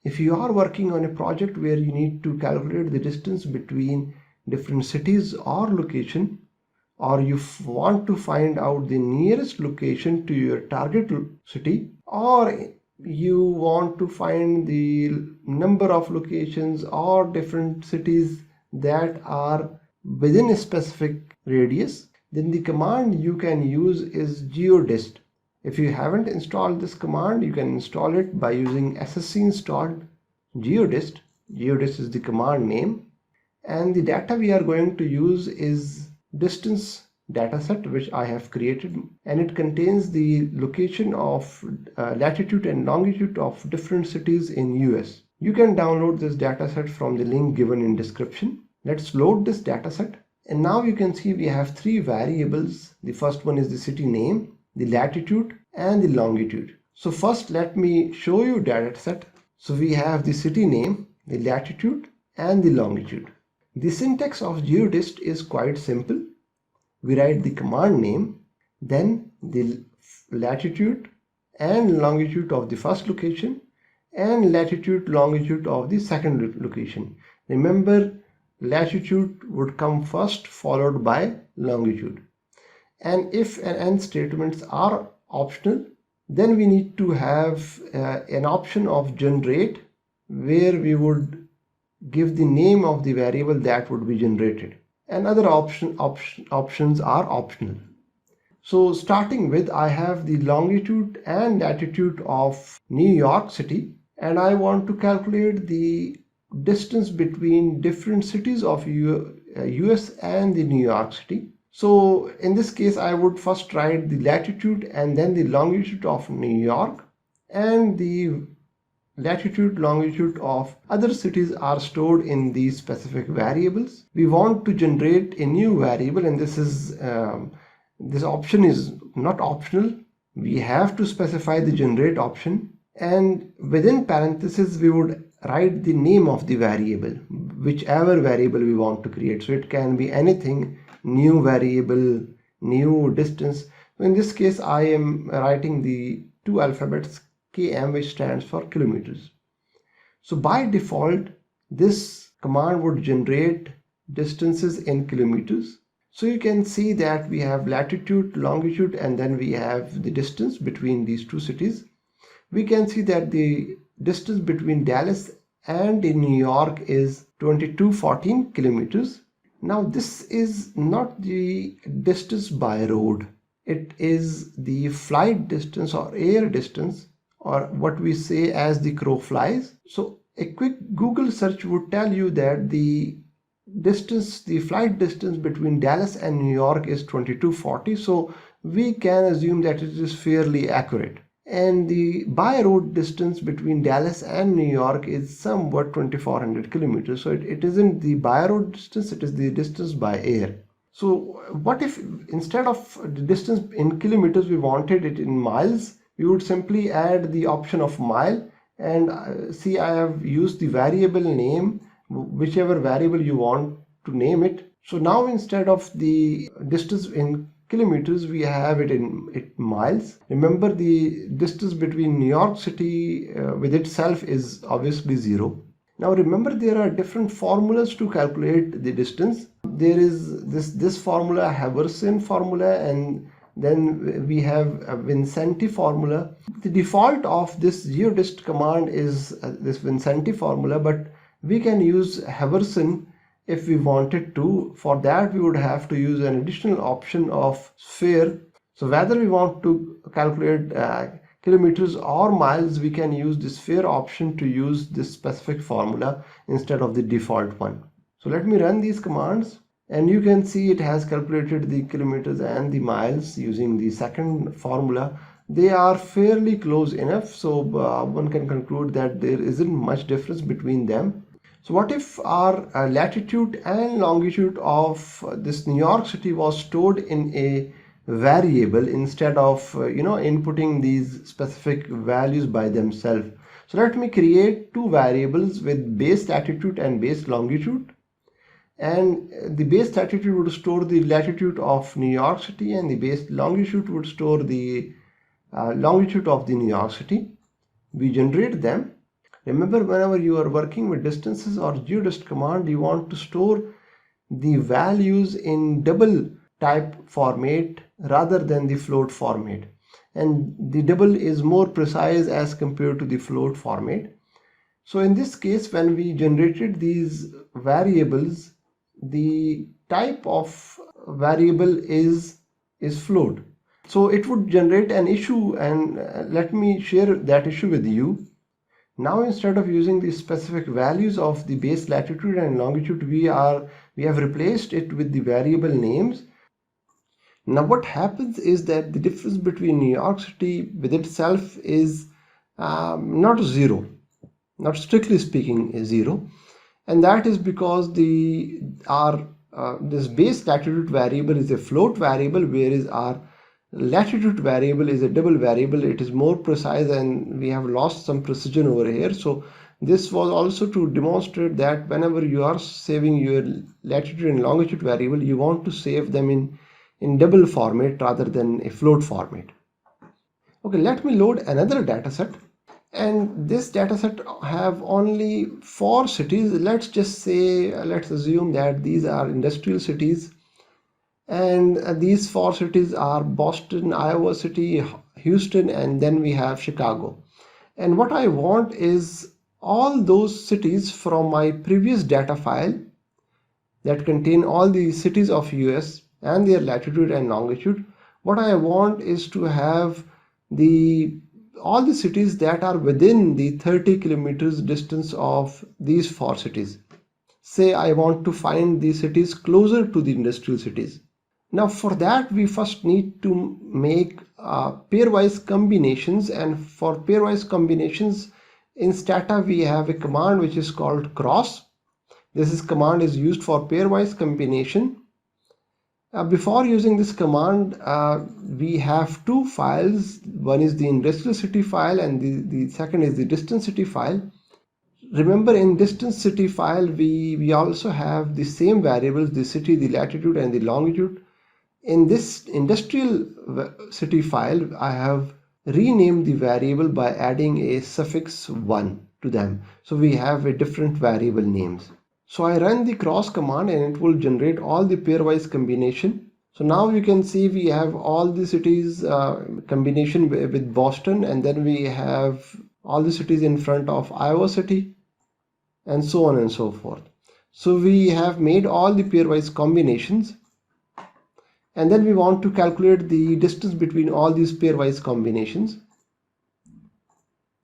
If you are working on a project where you need to calculate the distance between different cities or location, or you want to find out the nearest location to your target city, or you want to find the number of locations or different cities that are within a specific radius, then the command you can use is geodist. If you haven't installed this command, you can install it by using ssc installed geodist. Geodist is the command name, and the data we are going to use is distance dataset which I have created, and it contains the location of latitude and longitude of different cities in US. You can download this dataset from the link given in description. Let's load this dataset, and now you can see we have three variables. The first one is the city name, the latitude and the longitude. So first let me show you dataset. So we have the city name, the latitude and the longitude. The syntax of geodist is quite simple. We write the command name, then the latitude and longitude of the first location and latitude longitude of the second location. Remember, latitude would come first followed by longitude. And if and AND statements are optional, then we need to have an option of generate, where we would give the name of the variable that would be generated, and other options are optional. So starting with, I have the longitude and latitude of New York City, and I want to calculate the distance between different cities of US and the New York City. So in this case, I would first write the latitude and then the longitude of New York, and the latitude longitude of other cities are stored in these specific variables. We want to generate a new variable, and this is this option is not optional. We have to specify the generate option, and within parentheses we would write the name of the variable, whichever variable we want to create. So it can be anything, new variable, new distance. In this case, I am writing the two alphabets km, which stands for kilometers. So by default, this command would generate distances in kilometers. So you can see that we have latitude, longitude, and then we have the distance between these two cities. We can see that the distance between Dallas and New York is 2214 kilometers. Now this is not the distance by road. It is the flight distance or air distance, or what we say as the crow flies. So a quick Google search would tell you that the distance, the flight distance between Dallas and New York is 2240. So we can assume that it is fairly accurate. And the by road distance between Dallas and New York is somewhat 2400 kilometers. So it isn't the by road distance, it is the distance by air. So what if instead of the distance in kilometers we wanted it in miles? We would simply add the option of mile, and see, I have used the variable name, whichever variable you want to name it. So now instead of the distance in kilometers, we have it in miles. Remember, the distance between New York City with itself is obviously 0. Now remember, there are different formulas to calculate the distance. There is this formula, Haversian formula, and then we have a Vincenti formula. The default of this geodist command is this Vincenti formula, but we can use Haversian if we wanted to. For that, we would have to use an additional option of sphere. So whether we want to calculate kilometers or miles, we can use the sphere option to use this specific formula instead of the default one. So let me run these commands, and you can see it has calculated the kilometers and the miles using the second formula. They are fairly close enough, so one can conclude that there isn't much difference between them. So what if our latitude and longitude of this New York City was stored in a variable instead of inputting these specific values by themselves? So let me create two variables with base latitude and base longitude. And the base latitude would store the latitude of New York City, and the base longitude would store the longitude of the New York City. We generate them. Remember, whenever you are working with distances or geodist command, you want to store the values in double type format rather than the float format, and the double is more precise as compared to the float format. So in this case, when we generated these variables, the type of variable is float. So it would generate an issue, and let me share that issue with you. Now, instead of using the specific values of the base latitude and longitude, we have replaced it with the variable names. Now what happens is that the difference between New York City with itself is not zero, not strictly speaking is zero, and that is because this base latitude variable is a float variable, whereas our latitude variable is a double variable. It is more precise, and we have lost some precision over here. So this was also to demonstrate that whenever you are saving your latitude and longitude variable, you want to save them in double format rather than a float format. Okay, let me load another data set, and this data set have only 4 cities. Let's just say, let's assume that these are industrial cities, and these 4 cities are Boston, Iowa City, Houston, and then we have Chicago. And what I want is all those cities from my previous data file that contain all the cities of US and their latitude and longitude. What I want is to have all the cities that are within the 30 kilometers distance of these 4 cities. Say I want to find the cities closer to the industrial cities. Now for that, we first need to make pairwise combinations, and for pairwise combinations in Stata we have a command which is called cross. This command is used for pairwise combination. Before using this command, we have 2 files. One is the industrial city file, and the second is the distance city file. Remember, in distance city file we also have the same variables, the city, the latitude, and the longitude. In this industrial city file, I have renamed the variable by adding a suffix 1 to them. So we have a different variable names. So I run the cross command and it will generate all the pairwise combination. So now you can see we have all the cities combination with Boston, and then we have all the cities in front of Iowa City, and so on and so forth. So we have made all the pairwise combinations, and then we want to calculate the distance between all these pairwise combinations.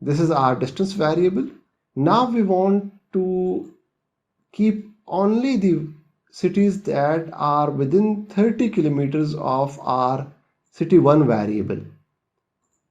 This is our distance variable. Now we want to keep only the cities that are within 30 kilometers of our city 1 variable.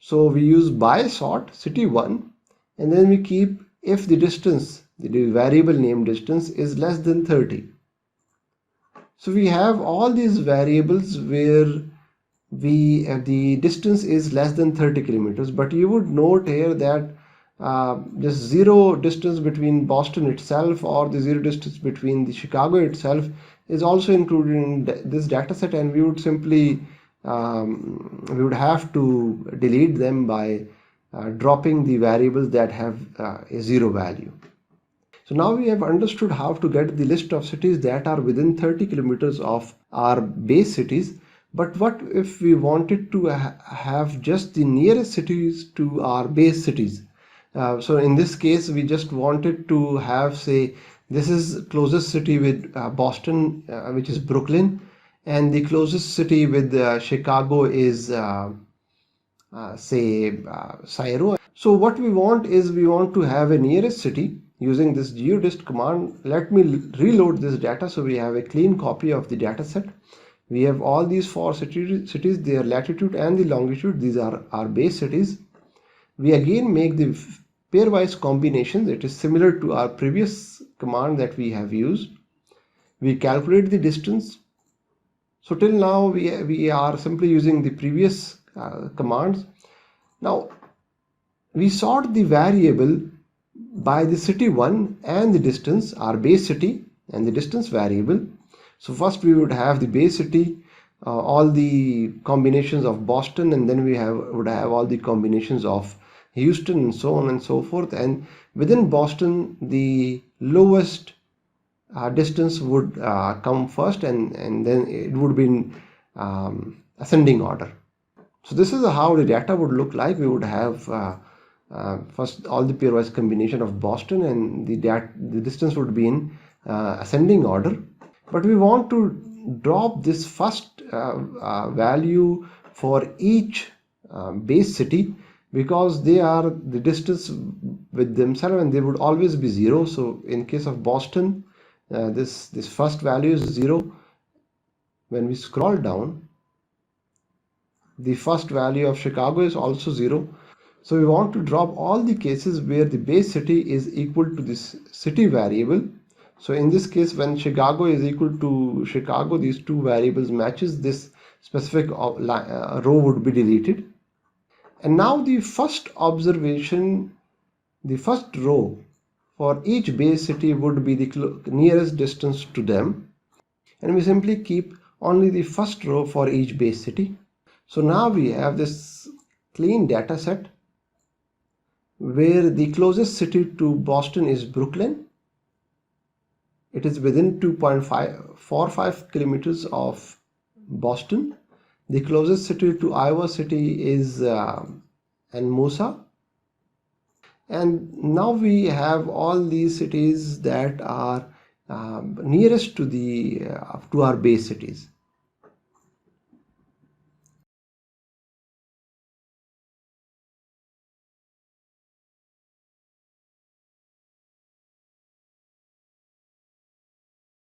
So we use by sort city 1, and then we keep if the distance, the variable name distance, is less than 30. So we have all these variables where the distance is less than 30 kilometers, but you would note here that this zero distance between Boston itself or the zero distance between the Chicago itself is also included in this data set, and we would simply we would have to delete them by dropping the variables that have a 0 value. So now we have understood how to get the list of cities that are within 30 kilometers of our base cities. But what if we wanted to have just the nearest cities to our base cities? So in this case, we just wanted to have, say, this is closest city with Boston, which is Brooklyn, and the closest city with Chicago is say Cairo. So what we want is we want to have a nearest city using this geodist command. Let me reload this data so we have a clean copy of the data set. We have all these 4 cities, their latitude and the longitude. These are our base cities. We again make the pairwise combinations. It is similar to our previous command that we have used. We calculate the distance. So till now we are simply using the previous commands. Now we sort the variable by the city 1 and the distance, our base city and the distance variable. So first we would have the base city, all the combinations of Boston, and then we would have all the combinations of Houston, and so on and so forth. And Within Boston, the lowest distance would come first, and then it would be in ascending order. So this is how the data would look like. We would have first all the pairwise combination of Boston, and the distance would be in ascending order. But we want to drop this first value for each base city, because they are the distance with themselves and they would always be zero. So in case of Boston, this first value is 0. When we scroll down, the first value of Chicago is also 0. So we want to drop all the cases where the base city is equal to this city variable. So in this case, when Chicago is equal to Chicago, these two variables matches, this specific row would be deleted. And now the first observation, the first row for each base city would be the nearest distance to them. And we simply keep only the first row for each base city. So now we have this clean data set where the closest city to Boston is Brooklyn. It is within 2.45 kilometers of Boston. The closest city to Iowa City is Enmosa. And now we have all these cities that are nearest to our base cities.